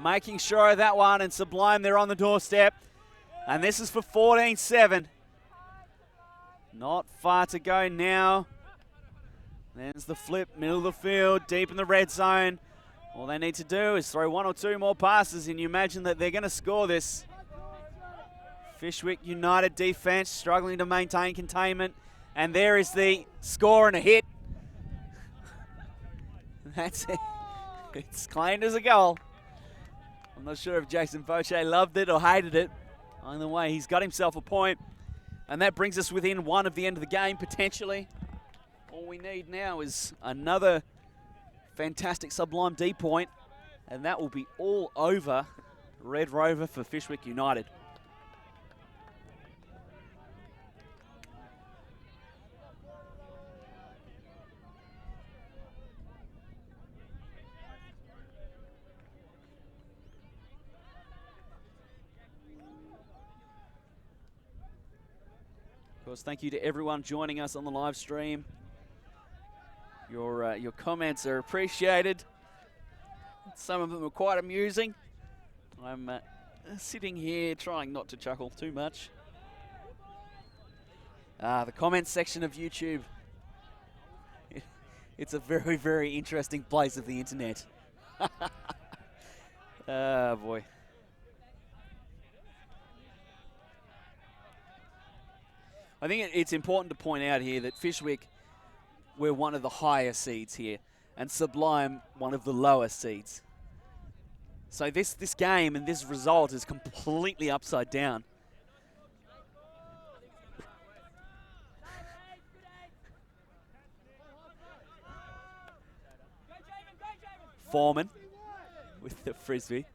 Making sure of that one. And Sublime, they're on the doorstep. And this is for 14-7. Not far to go now. There's the flip, middle of the field, deep in the red zone. All they need to do is throw 1 or 2 more passes, and you imagine that they're going to score this. Fyshwick United defense struggling to maintain containment. And there is the score and a hit. That's it. It's claimed as a goal. I'm not sure if Jason Boche loved it or hated it. Either way, he's got himself a point, and that brings us within one of the end of the game, potentially. All we need now is another fantastic Sublime D point, and that will be all over Red Rover for Fyshwick United. Of course, thank you to everyone joining us on the live stream. Your comments are appreciated. Some of them are quite amusing. I'm sitting here trying not to chuckle too much. The comments section of YouTube. It's a very, very interesting place of the internet. Oh, boy. I think it's important to point out here that Fyshwick, we're one of the higher seeds here, and Sublime, one of the lower seeds. So this game and this result is completely upside down. Foreman with the frisbee.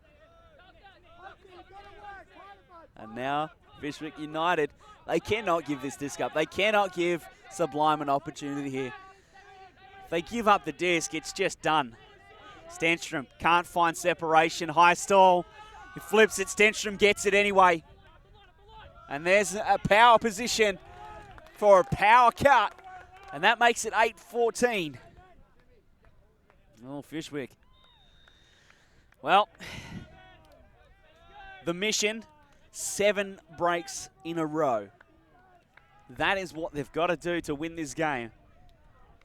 And now Fyshwick United, they cannot give this disc up. They cannot give Sublime an opportunity here. If they give up the disc, it's just done. Stenstrom can't find separation. High stall. He flips it. Stenstrom gets it anyway. And there's a power position for a power cut. And that makes it 8-14. Oh, Fyshwick. Well, the mission, 7 breaks in a row. That is what they've got to do to win this game.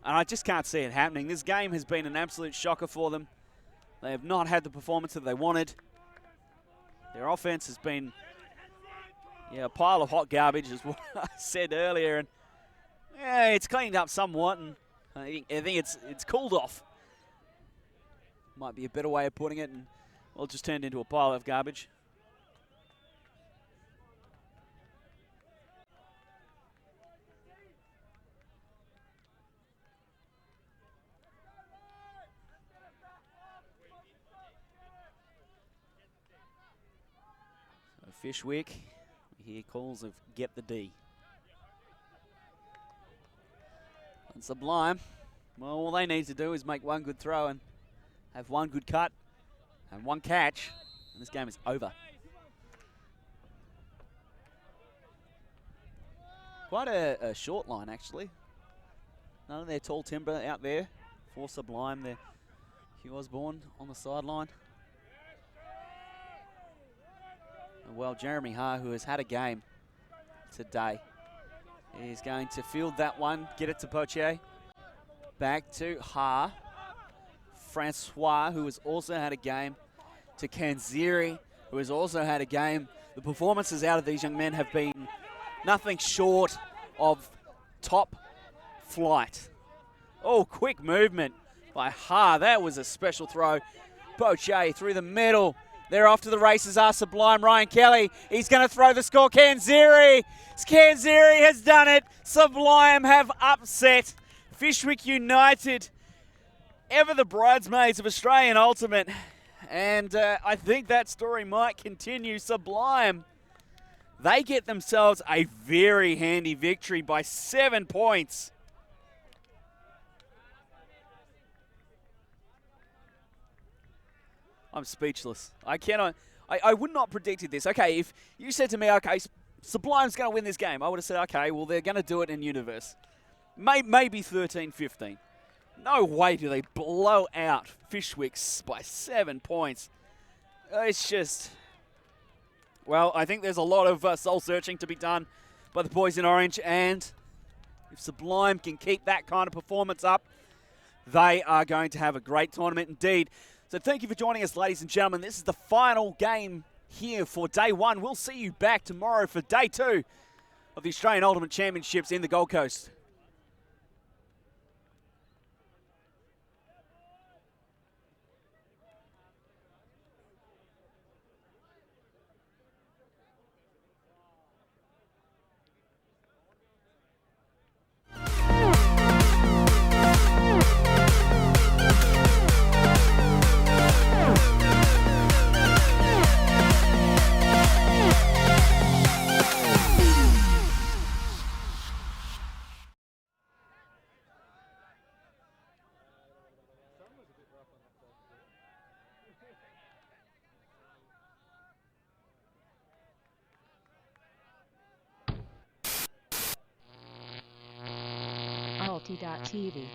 And I just can't see it happening. This game has been an absolute shocker for them. They have not had the performance that they wanted. Their offense has been a pile of hot garbage, is what I said earlier. And yeah, it's cleaned up somewhat, and I think it's cooled off. Might be a better way of putting it, and well, it just turned into a pile of garbage. So Fyshwick, we hear calls of get the D. And Sublime, well, all they need to do is make one good throw and have one good cut and one catch, and this game is over. Quite a short line, actually. None of their tall timber out there for Sublime. There, Hugh Osborne on the sideline. And well, Jeremy Ha, who has had a game today, is going to field that one, get it to Poche. Back to Ha. Francois, who has also had a game, to Kanziri, who has also had a game. The performances out of these young men have been nothing short of top flight. Oh, quick movement by Ha. That was a special throw. Poche through the middle. They're off to the races are Sublime. Ryan Kelly, he's going to throw the score. Kanziri has done it. Sublime have upset Fyshwick United, ever the bridesmaids of Australian Ultimate. And I think that story might continue. Sublime, they get themselves a very handy victory by 7 points. I'm speechless. I would not have predicted this. Okay, if you said to me, okay, Sublime's going to win this game, I would have said, okay, well, they're going to do it in universe. Maybe 13-15. No way do they blow out Fyshwick by 7 points. It's just, well, I think there's a lot of soul searching to be done by the boys in orange, and if Sublime can keep that kind of performance up, they are going to have a great tournament indeed. So thank you for joining us, ladies and gentlemen. This is the final game here for day 1. We'll see you back tomorrow for day 2 of the Australian Ultimate Championships in the Gold Coast. Alti.tv.